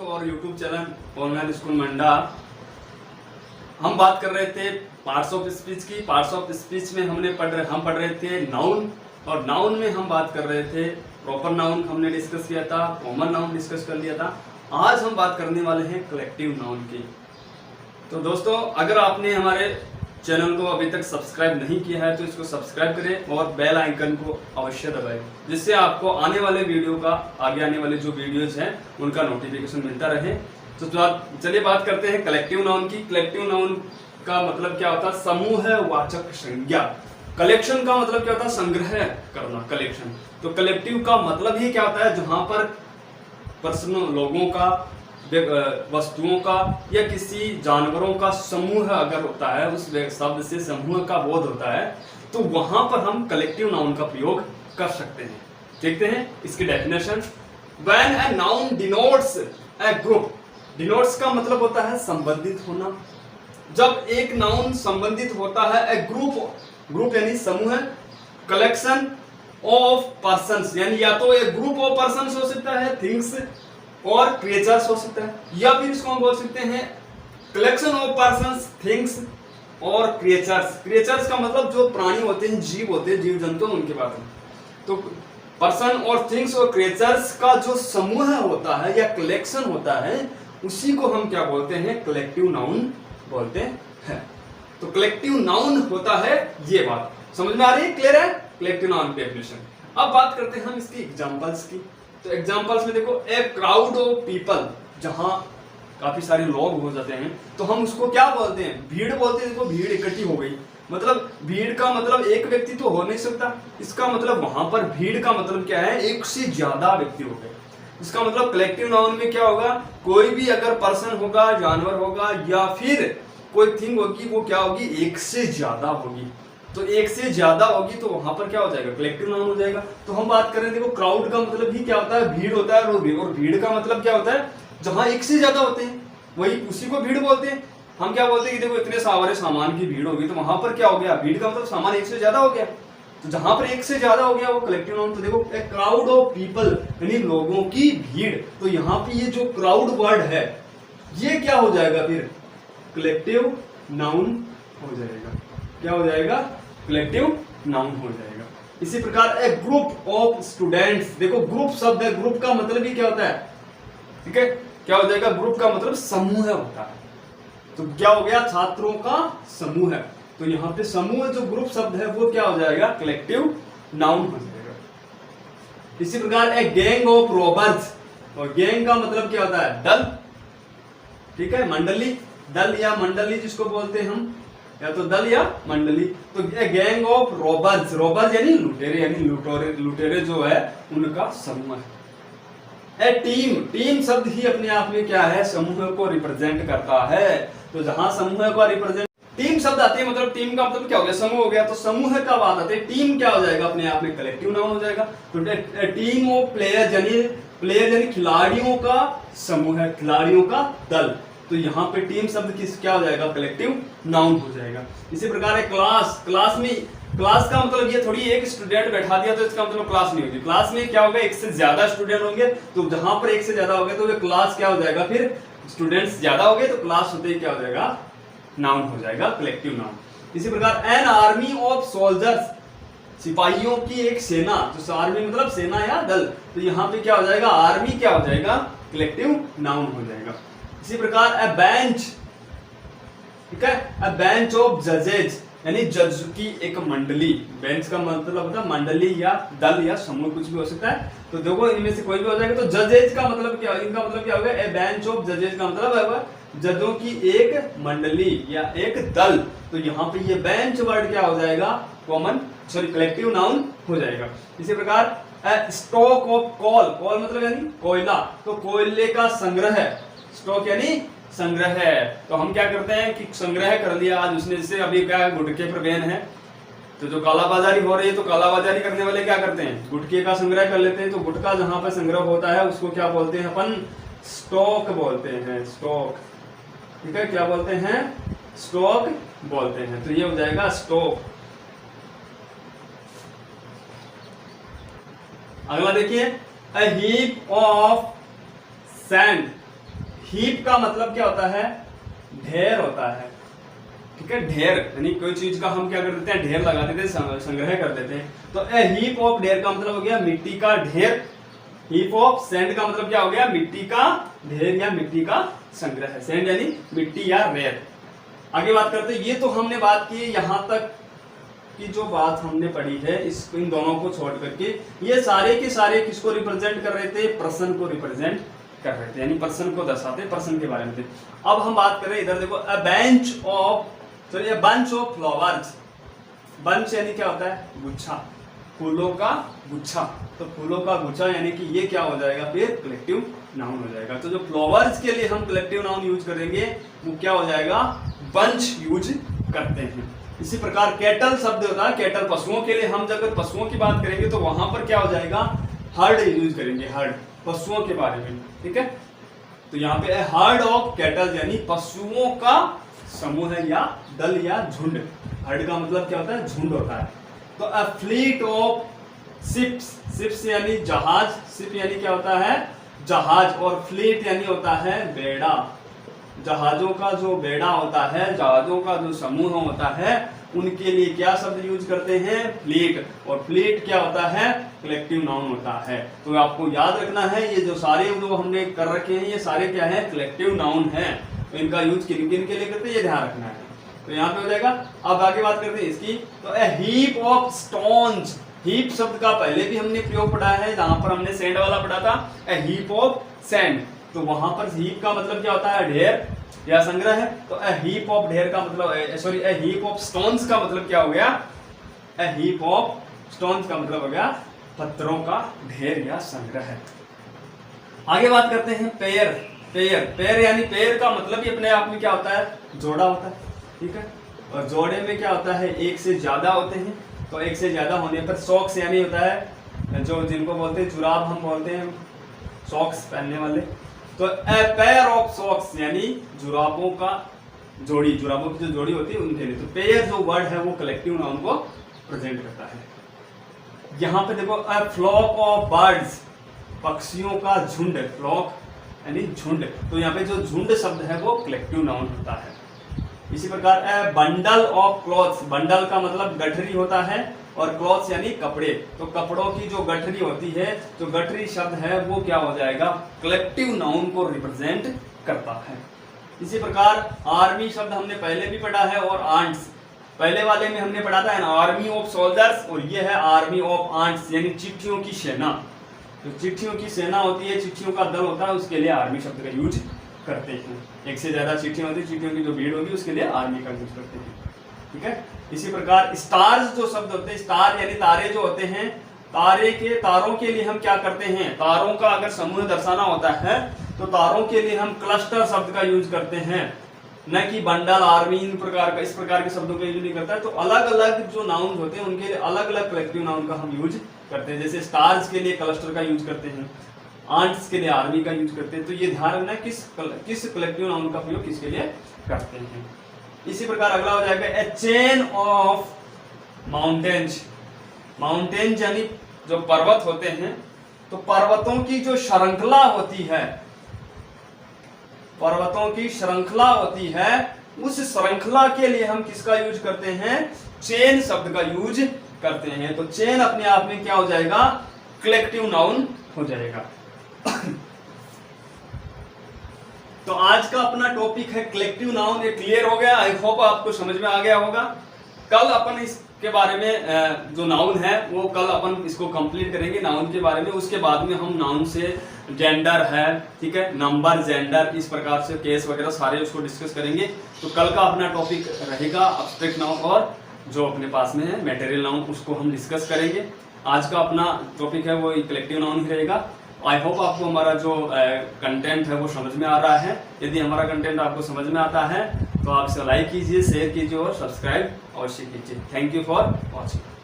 और YouTube channel online school मंडा। हम बात कर रहे थे पार्ट्स ऑफ स्पीच की। पार्ट्स ऑफ स्पीच में हम पढ़ रहे थे नाउन, और नाउन में हम बात कर रहे थे प्रॉपर नाउन हमने डिस्कस किया था, कॉमन नाउन डिस्कस कर लिया था। आज हम बात करने वाले हैं कलेक्टिव नाउन की। तो दोस्तों, अगर आपने हमारे चैनल को अभी तक सब्सक्राइब नहीं किया है तो इसको सब्सक्राइब करें और बेल आइकन को अवश्य दबाएं, जिससे आपको आने वाले वीडियो का, आगे आने वाले जो वीडियोज हैं उनका नोटिफिकेशन मिलता रहे। तो चलिए बात करते हैं कलेक्टिव नाउन की। कलेक्टिव नाउन का मतलब क्या होता है? समूह वाचक संज्ञा। कलेक्शन का मतलब क्या होता है? संग्रह करना, कलेक्शन। तो कलेक्टिव का मतलब ही क्या होता है? जहां पर पर्सनल लोगों का, वस्तुओं का या किसी जानवरों का समूह अगर होता है, उस शब्द से समूह का बोध होता है, तो वहां पर हम कलेक्टिव नाउन का प्रयोग कर सकते हैं। देखते हैं इसकी definition. When a noun denotes a group, denotes का मतलब होता है संबंधित होना। जब एक नाउन संबंधित होता है ए ग्रुप यानी समूह, कलेक्शन ऑफ पर्सन्स यानी या तो एक ग्रुप ऑफ पर्सन्स हो सकता है, थिंग्स और क्रिएचर्स हो सकता है, या फिर इसको हम बोल सकते हैं कलेक्शन ऑफ पर्सन्स, थिंग्स और क्रिएचर्स। क्रिएचर्स का मतलब जो प्राणी होते हैं, जीव होते हैं, जीव जंतु, उनके बारे में। तो पर्सन और थिंग्स और क्रिएचर्स का जो समूह होता है या कलेक्शन होता है, उसी को हम क्या बोलते हैं? कलेक्टिव नाउन बोलते हैं। तो कलेक्टिव नाउन होता है, ये बात समझ में आ रही है? क्लियर है? Collective noun definition. अब बात करते हैं हम इसकी एग्जांपल्स की। तो एग्जांपल्स में देखो, ए क्राउड ऑफ पीपल, जहां काफी सारे लोग हो जाते हैं तो हम उसको क्या बोलते हैं? भीड़ बोलते हैं। देखो, भीड़ इकट्ठी हो गई, मतलब भीड़ का मतलब एक व्यक्ति तो हो नहीं सकता। इसका मतलब वहां पर भीड़ का मतलब क्या है? एक से ज्यादा व्यक्ति हो गए। इसका मतलब कलेक्टिव नाउन में क्या होगा? कोई भी अगर पर्सन होगा, जानवर होगा या फिर कोई थिंग होगी, वो क्या होगी? एक से ज्यादा होगी। तो एक से ज्यादा होगी तो वहां पर क्या हो जाएगा? कलेक्टिव नाउन हो जाएगा। तो हम बात करें, देखो, क्राउड का मतलब ही क्या होता है? भीड़ होता है। और भीड़ का मतलब क्या होता है? जहां एक से ज्यादा होते हैं, वही उसी को भीड़ बोलते हैं। हम क्या बोलते हैं कि देखो, इतने सारे सामान की भीड़ होगी, तो वहां पर क्या हो गया? भीड़ का मतलब सामान एक से ज्यादा हो गया। तो जहां पर एक से ज्यादा हो गया वो कलेक्टिव नाउन। तो देखो, ए क्राउड ऑफ पीपल यानी लोगों की भीड़। तो यहाँ पे ये जो क्राउड वर्ड है, ये क्या हो जाएगा? फिर कलेक्टिव नाउन हो जाएगा। क्या हो जाएगा? कलेक्टिव नाउन हो जाएगा। इसी प्रकार ए ग्रुप ऑफ स्टूडेंट्स, देखो ग्रुप शब्द है, ग्रुप का मतलब ही क्या होता है? ठीक है, क्या हो जाएगा? ग्रुप का मतलब समूह होता है। तो क्या हो गया? छात्रों का समूह है। तो यहाँ पे समूह जो ग्रुप शब्द है वो क्या हो जाएगा? कलेक्टिव नाउन हो जाएगा। इसी प्रकार ए गैंग ऑफ रॉबर्स, और गैंग का मतलब क्या होता है? दल। ठीक है, मंडली, दल या मंडली जिसको बोलते हैं हम, या तो दल या मंडली। तो a gang of robbers, robbers यानी लुटेरे, यानी लुटेरे जो है उनका समूह है। ए टीम, टीम शब्द ही अपने आप में क्या है? समूह को रिप्रेजेंट करता है। तो जहां समूह को रिप्रेजेंट टीम शब्द आती है, मतलब टीम का मतलब क्या हो गया? समूह हो गया। तो समूह का बात आती है, टीम क्या हो जाएगा? अपने आप में कलेक्टिव नाउन हो जाएगा। तो टीम ऑफ प्लेयर्स यानी खिलाड़ियों का समूह है, खिलाड़ियों का दल। तो यहाँ पे टीम शब्द किस क्या हो जाएगा? कलेक्टिव नाउन हो जाएगा। इसी प्रकार है क्लास, क्लास का मतलब ये थोड़ी एक स्टूडेंट बैठा दिया तो इसका मतलब क्लास नहीं होगी। क्लास में क्या होगा? एक से ज्यादा स्टूडेंट होंगे। तो जहां पर एक से ज्यादा हो गए तो क्लास क्या हो जाएगा? फिर स्टूडेंट्स ज्यादा हो गए तो क्लास होते ही क्या हो जाएगा? नाउन हो जाएगा, कलेक्टिव नाउन। इसी प्रकार एन आर्मी ऑफ सोल्जर्स, सिपाहियों की एक सेना। तो आर्मी मतलब सेना या दल। तो यहाँ पे क्या हो जाएगा? आर्मी क्या हो जाएगा? कलेक्टिव नाउन हो जाएगा। इसी प्रकार ए बेंच, ठीक है, ए बेंच ऑफ जजेज यानी जज की एक मंडली। बेंच का मतलब होता है मंडली या दल या समूह, कुछ भी हो सकता है। तो देखो, इनमें से कोई भी हो जाएगा। तो जजेज का मतलब क्या? इनका मतलब क्या होगा? ए बेंच ऑफ जजेज का मतलब है जजों की एक मंडली या एक दल। तो यहाँ पे ये बेंच वर्ड क्या हो जाएगा? कॉमन कलेक्टिव नाउन हो जाएगा। इसी प्रकार स्टॉक ऑफ कोल, कोल मतलब यानी कोयला। तो कोयले का संग्रह, स्टॉक यानी संग्रह है। तो हम क्या करते हैं कि संग्रह कर लिया आज उसने, जैसे अभी क्या गुटखे पर बैन है, तो जो कालाबाजारी हो रही है, तो कालाबाजारी करने वाले क्या करते हैं? गुटखे का संग्रह कर लेते हैं। तो गुटखा जहां पर संग्रह होता है उसको क्या बोलते हैं? अपन स्टॉक बोलते हैं, स्टॉक। ठीक है, क्या बोलते हैं? स्टॉक बोलते हैं। तो ये हो जाएगा स्टॉक। अगला देखिए, a heap of sand, heap का मतलब क्या होता है, ढेर होता है, ठीक है, ढेर, यानी कोई चीज का हम क्या कर देते हैं, ढेर लगा देते हैं, संग्रह कर देते हैं। तो ए हीप ऑफ ढेर का मतलब हो गया मिट्टी का ढेर, हीप ऑफ सैंड का मतलब क्या हो गया, मिट्टी का ढेर या मिट्टी का संग्रह है, सैंड यानी मिट्टी या रेत। आगे बात करते हैं, ये तो हमने बात की यहां तक की जो बात हमने पढ़ी है, इस इन दोनों को छोड़ करके ये सारे के सारे किसको रिप्रेजेंट कर रहे थे, पर्सन को रिप्रेजेंट कर रहे थे, यानी पर्सन को दर्शाते, पर्सन के बारे में थे। अब हम बात करें इधर देखो, a bunch of flowers, bunch यानी क्या होता है, गुच्छा, फूलों का गुच्छा, तो फूलों का गुच्छा यानी कि ये क्या हो जाएगा, फिर कलेक्टिव नाउन हो जाएगा। तो जो फ्लावर्स के लिए हम कलेक्टिव नाउन यूज करेंगे वो क्या हो जाएगा, बंच यूज करते हैं। इसी प्रकार कैटल शब्द होता है, कैटल पशुओं के लिए, हम जब पशुओं की बात करेंगे तो वहां पर क्या हो जाएगा, हर्ड यूज करेंगे, हर्ड, पशुओं के बारे में, ठीक है। तो यहाँ पे हर्ड ऑफ कैटल यानी पशुओं का समूह है या दल या झुंड, हर्ड का मतलब क्या होता है, झुंड होता है। तो a fleet of ships, ships यानी जहाज, शिप यानी क्या होता है, जहाज, और फ्लीट यानी होता है बेड़ा, जहाजों का जो बेड़ा होता है, जहाजों का जो समूह होता है, उनके लिए क्या शब्द यूज करते हैं, फ्लीट, और फ्लीट क्या होता है, कलेक्टिव नाउन होता है। तो आपको याद रखना है ये जो सारे जो हमने कर रखे हैं ये सारे क्या है, कलेक्टिव नाउन है, तो इनका यूज किन किन के लिए करते हैं ये ध्यान रखना है। तो यहाँ पे हो जाएगा। अब आगे बात करते हैं इसकी, तो ए हीप ऑफ स्टोन्स, हीप शब्द का पहले भी हमने प्रयोग पढ़ा है, जहां पर हमने सैंड वाला पढ़ा था, ए हीप ऑफ सैंड, तो वहां पर हीप का मतलब क्या होता है, ढेर या संग्रह है। तो ए हीप ऑफ ढेर का मतलब, sorry, A heap of stones का मतलब क्या हो गया, ए हीप ऑफ स्टोन्स का मतलब हो गया पत्थरों का ढेर या संग्रह है। आगे बात करते हैं पेयर, पेयर, पेयर यानी पेयर का मतलब ही अपने आप में क्या होता है, जोड़ा होता है, ठीक है, और जोड़े में क्या होता है, एक से ज्यादा होते हैं, तो एक से ज्यादा होने पर सॉक्स यानी होता है जो जिनको बोलते हैं जुराब, हम बोलते हैं सॉक्स पहनने वाले। तो ए पेयर ऑफ सॉक्स यानी जुराबों का जोड़ी, जुराबों की जो जोड़ी होती है उनके लिए। तो पेयर जो वर्ड है वो कलेक्टिव नाउन को प्रेजेंट करता है। यहाँ पे देखो, ए फ्लॉक ऑफ बर्ड्स, पक्षियों का झुंड, फ्लॉक यानी झुंड, तो यहाँ पे जो झुंड शब्द है वो कलेक्टिव नाउन होता है। इसी प्रकार ए बंडल ऑफ क्लॉथ्स, बंडल का मतलब गठरी होता है, और क्लॉथ्स यानी कपड़े, तो कपड़ों की जो गठरी होती है, जो गठरी शब्द है वो क्या हो जाएगा, कलेक्टिव नाउन को रिप्रेजेंट करता है। इसी प्रकार आर्मी शब्द हमने पहले भी पढ़ा है, और आंट्स, पहले वाले में हमने पढ़ा था एन आर्मी ऑफ सोल्जर्स, और ये है आर्मी ऑफ आंट्स यानी चिट्ठियों की सेना। तो चिट्ठियों की सेना होती है, चिट्ठियों का दल होता है, उसके लिए आर्मी शब्द का यूज करते हैं। एक से ज्यादा चिट्ठियां होती है, चिट्ठियों की जो भीड़ होगी उसके लिए आर्मी का यूज करते हैं, ठीक है। इसी प्रकार स्टार्स जो शब्द होते हैं, स्टार यानी तारे जो होते हैं, तारे के, तारों के लिए हम क्या करते हैं, तारों का अगर समूह दर्शाना होता है तो तारों के लिए हम क्लस्टर शब्द का यूज करते हैं, न कि बंडल, आर्मी, इन प्रकार का, इस प्रकार के शब्दों का यूज नहीं करता है। तो अलग अलग जो नाउन होते हैं उनके लिए अलग अलग कलेक्टिव नाउन का हम यूज करते हैं। जैसे स्टार्स के लिए क्लस्टर का यूज करते हैं, आंट्स के लिए आर्मी का यूज करते हैं। तो ये ध्यान रखना किस कलेक्टिव नाउन का प्रयोग किसके लिए करते हैं। इसी प्रकार अगला हो जाएगा ए चेन ऑफ माउंटेन्स, माउंटेन्स यानी जो पर्वत होते हैं, तो पर्वतों की जो श्रृंखला होती है, पर्वतों की श्रृंखला होती है, उस श्रृंखला के लिए हम किसका यूज करते हैं, चेन शब्द का यूज करते हैं। तो चेन अपने आप में क्या हो जाएगा, कलेक्टिव नाउन हो जाएगा। तो आज का अपना टॉपिक है कलेक्टिव नाउन, ये क्लियर हो गया, आई होप आपको समझ में आ गया होगा। कल अपन इसके बारे में जो नाउन है वो कल अपन इसको कंप्लीट करेंगे नाउन के बारे में, उसके बाद में हम नाउन से जेंडर है, ठीक है, नंबर, जेंडर, इस प्रकार से केस वगैरह सारे उसको डिस्कस करेंगे। तो कल का अपना टॉपिक रहेगा एब्स्ट्रैक्ट नाउन, और जो अपने पास में है मटेरियल नाउन, उसको हम डिस्कस करेंगे। आज का अपना टॉपिक है वो कलेक्टिव नाउन ही रहेगा। आई होप आपको हमारा जो कंटेंट है वो समझ में आ रहा है। यदि हमारा कंटेंट आपको समझ में आता है तो आप इसे लाइक कीजिए, शेयर कीजिए और सब्सक्राइब अवश्य कीजिए। Thank you for watching.